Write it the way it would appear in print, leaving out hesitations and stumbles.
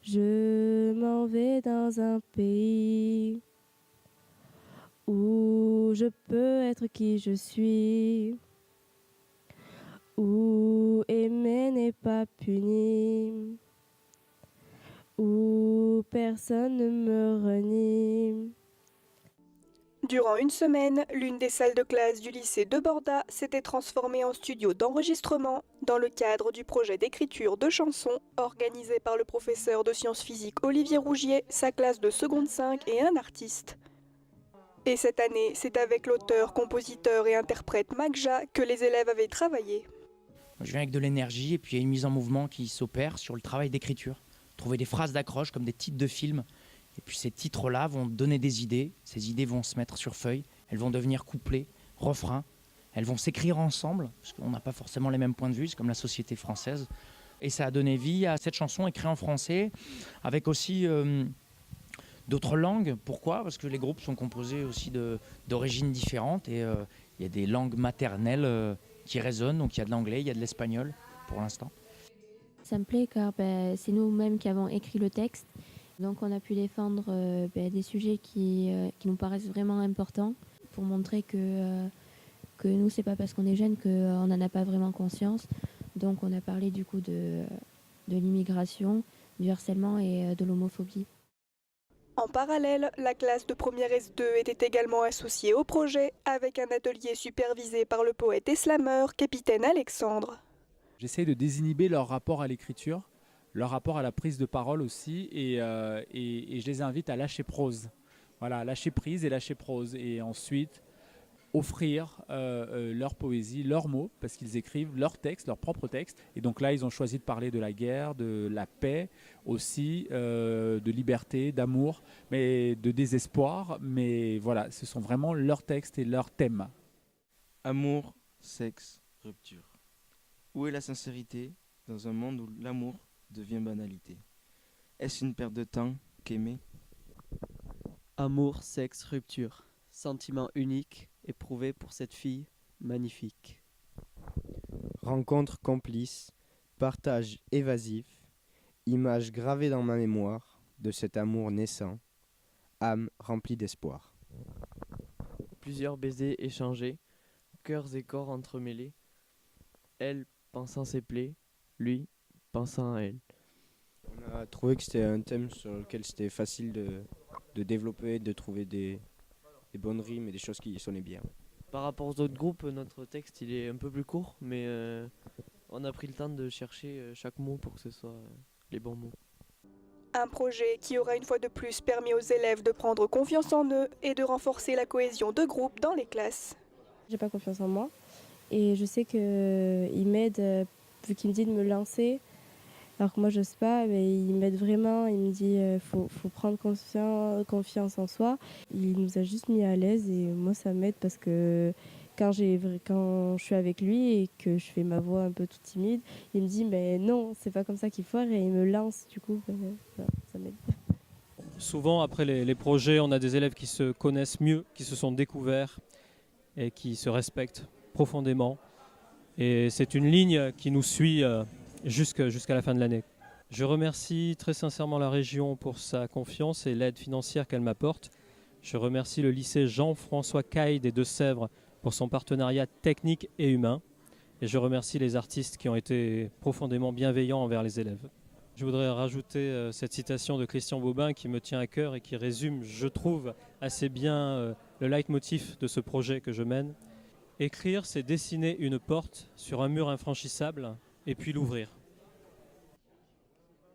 Je m'en vais dans un pays où je peux être qui je suis, où aimer n'est pas puni, où personne ne me renie. Durant une semaine, l'une des salles de classe du lycée de Borda s'était transformée en studio d'enregistrement dans le cadre du projet d'écriture de chansons organisé par le professeur de sciences physiques Olivier Rougier, sa classe de seconde 5 et un artiste. Et cette année, c'est avec l'auteur, compositeur et interprète Magja que les élèves avaient travaillé. Je viens avec de l'énergie et puis il y a une mise en mouvement qui s'opère sur le travail d'écriture. Trouver des phrases d'accroche comme des titres de films. Et puis ces titres-là vont donner des idées. Ces idées vont se mettre sur feuille. Elles vont devenir couplets, refrains. Elles vont s'écrire ensemble, parce qu'on n'a pas forcément les mêmes points de vue, c'est comme la société française. Et ça a donné vie à cette chanson écrite en français, avec aussi d'autres langues. Pourquoi ? Parce que les groupes sont composés aussi d'origines différentes et il y a des langues maternelles qui résonnent. Donc il y a de l'anglais, il y a de l'espagnol pour l'instant. Ça me plaît car c'est nous-mêmes qui avons écrit le texte. Donc on a pu défendre des sujets qui nous paraissent vraiment importants pour montrer que nous, c'est pas parce qu'on est jeune qu'on n'en a pas vraiment conscience. Donc on a parlé du coup de l'immigration, du harcèlement et de l'homophobie. En parallèle, la classe de première S2 était également associée au projet avec un atelier supervisé par le poète et slameur Capitaine Alexandre. J'essaye de désinhiber leur rapport à l'écriture, leur rapport à la prise de parole aussi, et je les invite à lâcher prose. Voilà, lâcher prise et lâcher prose. Et ensuite, offrir leur poésie, leurs mots, parce qu'ils écrivent leurs textes, leurs propres textes. Et donc là, ils ont choisi de parler de la guerre, de la paix aussi, de liberté, d'amour, mais de désespoir. Mais voilà, ce sont vraiment leurs textes et leurs thèmes. Amour, sexe, rupture. Où est la sincérité dans un monde où l'amour devient banalité? Est-ce une perte de temps qu'aimer? Amour, sexe, rupture. Sentiment unique, éprouvé pour cette fille magnifique. Rencontre complice, partage évasif, image gravée dans ma mémoire de cet amour naissant, âme remplie d'espoir. Plusieurs baisers échangés, cœurs et corps entremêlés. Elle pensant ses plaies, lui pensant à elle. On a trouvé que c'était un thème sur lequel c'était facile de développer, de trouver des bonnes rimes et des choses qui sonnaient bien. Par rapport aux autres groupes, notre texte il est un peu plus court, mais on a pris le temps de chercher chaque mot pour que ce soit les bons mots. Un projet qui aura une fois de plus permis aux élèves de prendre confiance en eux et de renforcer la cohésion de groupe dans les classes. J'ai pas confiance en moi et je sais qu'il m'aide, vu qu'il me dit de me lancer, alors que moi je sais pas, mais il m'aide vraiment, il me dit faut prendre confiance en soi. Il nous a juste mis à l'aise et moi ça m'aide parce que quand je suis avec lui et que je fais ma voix un peu toute timide, il me dit mais non, c'est pas comme ça qu'il faut et il me lance du coup, ça m'aide. Souvent après les projets, on a des élèves qui se connaissent mieux, qui se sont découverts et qui se respectent profondément. Et c'est une ligne qui nous suit jusqu'à la fin de l'année. Je remercie très sincèrement la région pour sa confiance et l'aide financière qu'elle m'apporte. Je remercie le lycée Jean-François Caille des Deux-Sèvres pour son partenariat technique et humain. Et je remercie les artistes qui ont été profondément bienveillants envers les élèves. Je voudrais rajouter cette citation de Christian Bobin qui me tient à cœur et qui résume, je trouve, assez bien le leitmotiv de ce projet que je mène. Écrire, c'est dessiner une porte sur un mur infranchissable et puis l'ouvrir.